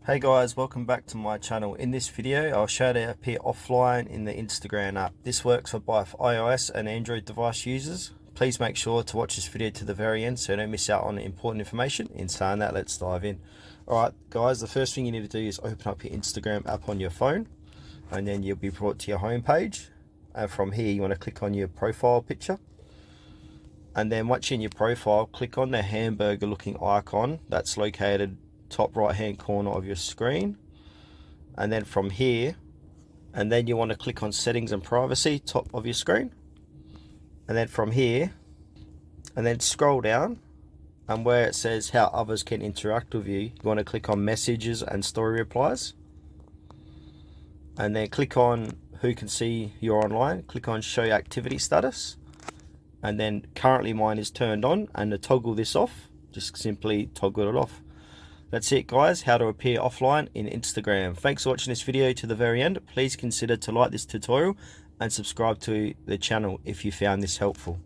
Hey guys, welcome back to my channel. In this video, I'll show you how to appear offline in the Instagram app. This works for both iOS and Android device users. Please make sure to watch this video to the very end so you don't miss out on important information. In saying that, let's dive in. Alright guys, the first thing you need to do is open up your Instagram app on your phone, and then you'll be brought to your home page. And from here, you want to click on your profile picture. And then once you're in your profile, click on the hamburger looking icon that's located top right hand corner of your screen, and then from here, and then you want to click on settings and privacy, top of your screen, and then from here, and then scroll down, and where it says how others can interact with you, you want to click on messages and story replies, and then click on who can see you're online, click on show activity status, and then currently mine is turned on, and to toggle this off, just simply toggle it off. That's it guys, how to appear offline in Instagram. Thanks for watching this video to the very end. Please consider to like this tutorial and subscribe to the channel if you found this helpful.